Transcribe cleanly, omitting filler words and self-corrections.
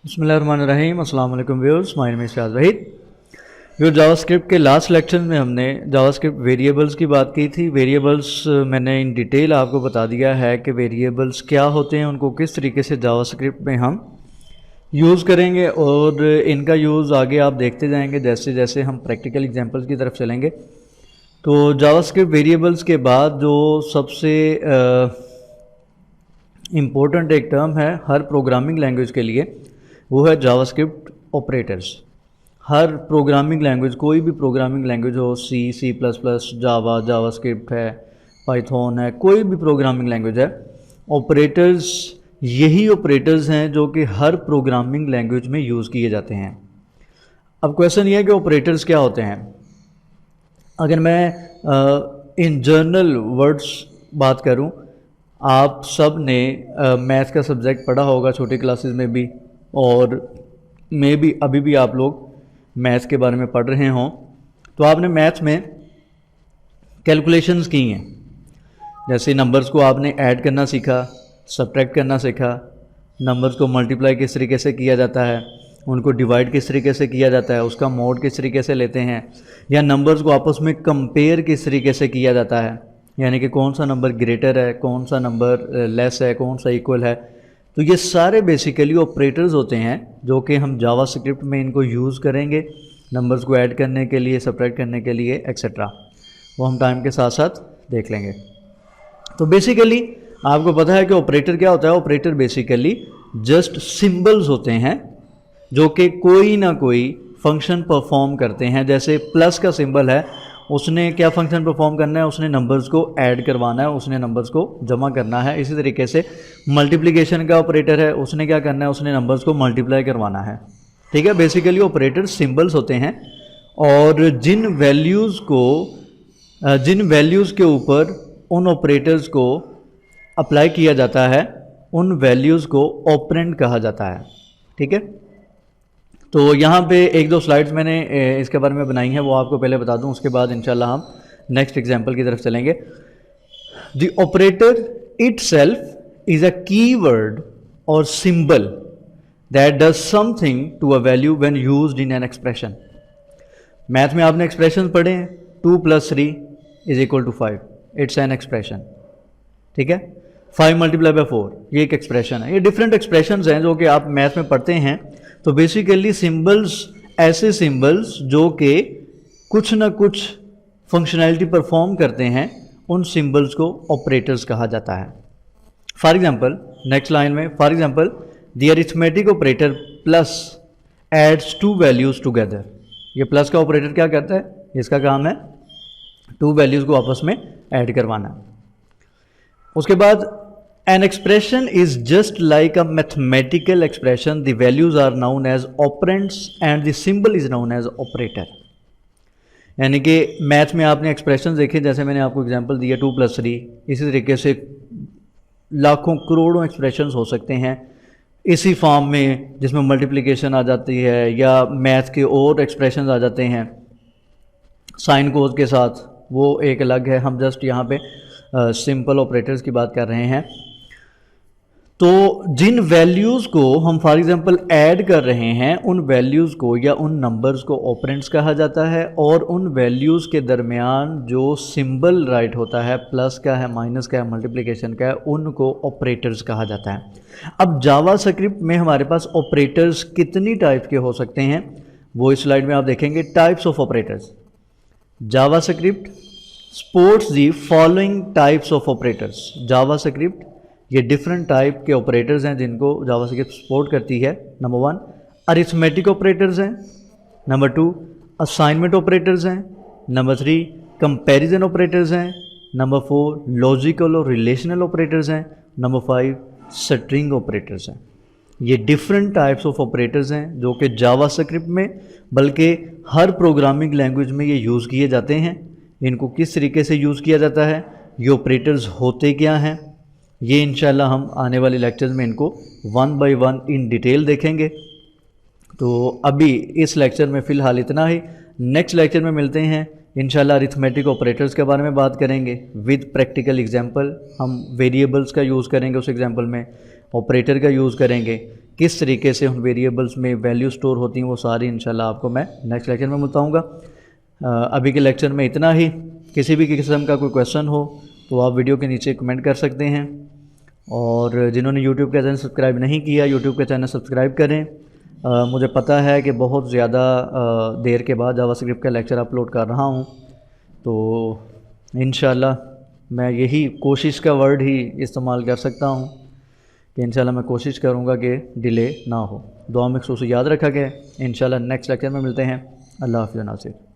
बिस्मिल्लाहिर्रहमानिर्रहीम। अस्सलाम वालेकुम व्यूअर्स, माय नेम इज़ शाद वहीद। व्यूअर जावास्क्रिप्ट के लास्ट लेक्चर में हमने जावास्क्रिप्ट वेरिएबल्स की बात की थी। वेरिएबल्स मैंने इन डिटेल आपको बता दिया है कि वेरिएबल्स क्या होते हैं, उनको किस तरीके से जावास्क्रिप्ट में हम यूज़ करेंगे और इनका यूज़ आगे आप देखते जाएंगे जैसे जैसे हम प्रैक्टिकल एग्जांपल्स की तरफ चलेंगे। तो जावास्क्रिप्ट वेरिएबल्स के बाद जो सबसे इम्पोर्टेंट एक टर्म है हर प्रोग्रामिंग लैंग्वेज के लिए, वो है जावास्क्रिप्ट ऑपरेटर्स। हर प्रोग्रामिंग लैंग्वेज, कोई भी प्रोग्रामिंग लैंग्वेज हो, सी प्लस प्लस, जावा, जावास्क्रिप्ट है, पाइथन है, कोई भी प्रोग्रामिंग लैंग्वेज है, ऑपरेटर्स यही ऑपरेटर्स हैं जो कि हर प्रोग्रामिंग लैंग्वेज में यूज़ किए जाते हैं। अब क्वेश्चन ये है कि ऑपरेटर्स क्या होते हैं। अगर मैं इन जनरल वर्ड्स बात करूं, आप सब ने मैथ का सब्जेक्ट पढ़ा होगा छोटी क्लासेस में भी, और मे भी अभी भी आप लोग मैथ के बारे में पढ़ रहे हों। तो आपने मैथ में कैलकुलेशंस की हैं, जैसे नंबर्स को आपने ऐड करना सीखा, सब्ट्रैक्ट करना सीखा, नंबर्स को मल्टीप्लाई किस तरीके से किया जाता है, उनको डिवाइड किस तरीके से किया जाता है, उसका मोड किस तरीके से लेते हैं, या नंबर्स को आपस में कंपेयर किस तरीके से किया जाता है, यानी कि कौन सा नंबर ग्रेटर है, कौन सा नंबर लेस है, कौन सा इक्वल है। तो ये सारे बेसिकली ऑपरेटर्स होते हैं जो कि हम जावास्क्रिप्ट में इनको यूज़ करेंगे नंबर्स को ऐड करने के लिए, सब्ट्रैक्ट करने के लिए, एक्सेट्रा। वो हम टाइम के साथ साथ देख लेंगे। तो बेसिकली आपको पता है कि ऑपरेटर क्या होता है। ऑपरेटर बेसिकली जस्ट सिंबल्स होते हैं जो कि कोई ना कोई फंक्शन परफॉर्म करते हैं। जैसे प्लस का सिंबल है, उसने क्या फंक्शन परफॉर्म करना है, उसने नंबर्स को ऐड करवाना है, उसने नंबर्स को जमा करना है। इसी तरीके से मल्टीप्लिकेशन का ऑपरेटर है, उसने क्या करना है, उसने नंबर्स को मल्टीप्लाई करवाना है। ठीक है, बेसिकली ऑपरेटर सिंबल्स होते हैं, और जिन वैल्यूज़ के ऊपर उन ऑपरेटर्स को अप्लाई किया जाता है, उन वैल्यूज़ को ऑपरेंड कहा जाता है। ठीक है, तो यहाँ पे एक दो स्लाइड्स मैंने इसके बारे में बनाई हैं, वो आपको पहले बता दूँ, उसके बाद इंशाल्लाह हम नेक्स्ट एग्जांपल की तरफ चलेंगे। The operator itself is a keyword और symbol that does something to a value when used in an expression. Math में आपने एक्सप्रेशन पढ़े हैं, 2 + 3 = 5, इट्स एन एक्सप्रेशन। ठीक है, 5 × 4 ये एक एक्सप्रेशन है। ये डिफरेंट एक्सप्रेशंस हैं जो कि आप मैथ में पढ़ते हैं। तो बेसिकली सिंबल्स, ऐसे सिंबल्स जो कि कुछ ना कुछ फंक्शनैलिटी परफॉर्म करते हैं, उन सिंबल्स को ऑपरेटर्स कहा जाता है। फॉर एग्जांपल नेक्स्ट लाइन में, for example the arithmetic operator plus adds 2 values together. ये प्लस का ऑपरेटर क्या करता है, इसका काम है 2 वैल्यूज को आपस में ऐड करवाना। उसके बाद an expression is just like a mathematical expression. The values are known as operands and the symbol is known as operator. यानी कि मैथ में आपने एक्सप्रेशन देखे, जैसे मैंने आपको एग्जांपल दिया 2 + 3, इसी तरीके से लाखों करोड़ों एक्सप्रेशंस हो सकते हैं इसी फॉर्म में, जिसमें मल्टीप्लिकेशन आ जाती है या मैथ के और एक्सप्रेशंस आ जाते हैं साइन कोड के साथ, वो एक अलग है। हम जस्ट यहाँ पे सिंपल ऑपरेटर्स की बात कर रहे हैं। तो जिन वैल्यूज़ को हम फॉर एग्जांपल ऐड कर रहे हैं, उन वैल्यूज़ को या उन नंबर्स को ऑपरेंड्स कहा जाता है, और उन वैल्यूज़ के दरमियान जो सिंबल राइट होता है, प्लस का है, माइनस का है, मल्टीप्लिकेशन का है, उनको ऑपरेटर्स कहा जाता है। अब जावास्क्रिप्ट में हमारे पास ऑपरेटर्स कितनी टाइप के हो सकते हैं, वो इस स्लाइड में आप देखेंगे। Types of operators, JavaScript supports the following types of operators. JavaScript ये डिफरेंट टाइप के ऑपरेटर्स हैं जिनको जावास्क्रिप्ट सपोर्ट करती है। नंबर 1 अरिथमेटिक ऑपरेटर्स हैं, नंबर 2 असाइनमेंट ऑपरेटर्स हैं, नंबर 3 कंपैरिजन ऑपरेटर्स हैं, नंबर 4 लॉजिकल और रिलेशनल ऑपरेटर्स हैं, नंबर 5 स्ट्रिंग ऑपरेटर्स हैं। ये डिफरेंट टाइप्स ऑफ ऑपरेटर्स हैं जो कि जावास्क्रिप्ट में, बल्कि हर प्रोग्रामिंग लैंग्वेज में ये यूज़ किए जाते हैं। इनको किस तरीके से यूज़ किया जाता है, ये ऑपरेटर्स होते क्या हैं, ये इंशाल्लाह हम आने वाले लेक्चर्स में इनको 1 बाय 1 इन डिटेल देखेंगे। तो अभी इस लेक्चर में फ़िलहाल इतना ही। नेक्स्ट लेक्चर में मिलते हैं इंशाल्लाह। अरिथमेटिक ऑपरेटर्स के बारे में बात करेंगे विद प्रैक्टिकल एग्जांपल। हम वेरिएबल्स का यूज़ करेंगे उस एग्जांपल में, ऑपरेटर का यूज़ करेंगे, किस तरीके से उन वेरिएबल्स में वैल्यू स्टोर होती हैं, वो सारी इंशाल्लाह आपको मैं नेक्स्ट लेक्चर में बताऊँगा। अभी के लेक्चर में इतना ही। किसी भी किस्म का कोई क्वेश्चन हो तो आप वीडियो के नीचे कमेंट कर सकते हैं, और जिन्होंने यूट्यूब का चैनल सब्सक्राइब नहीं किया, यूट्यूब का चैनल सब्सक्राइब करें। मुझे पता है कि बहुत ज़्यादा देर के बाद जावास्क्रिप्ट का लेक्चर अपलोड कर रहा हूँ, तो इंशाल्लाह मैं यही कोशिश का वर्ड ही इस्तेमाल कर सकता हूँ कि इंशाल्लाह मैं कोशिश करूँगा कि डिले ना हो। दुआ में ख़ुसूस याद रखा गया। इंशाल्लाह नेक्स्ट लेक्चर में मिलते हैं। अल्लाह हाफ़िज़ नासिर।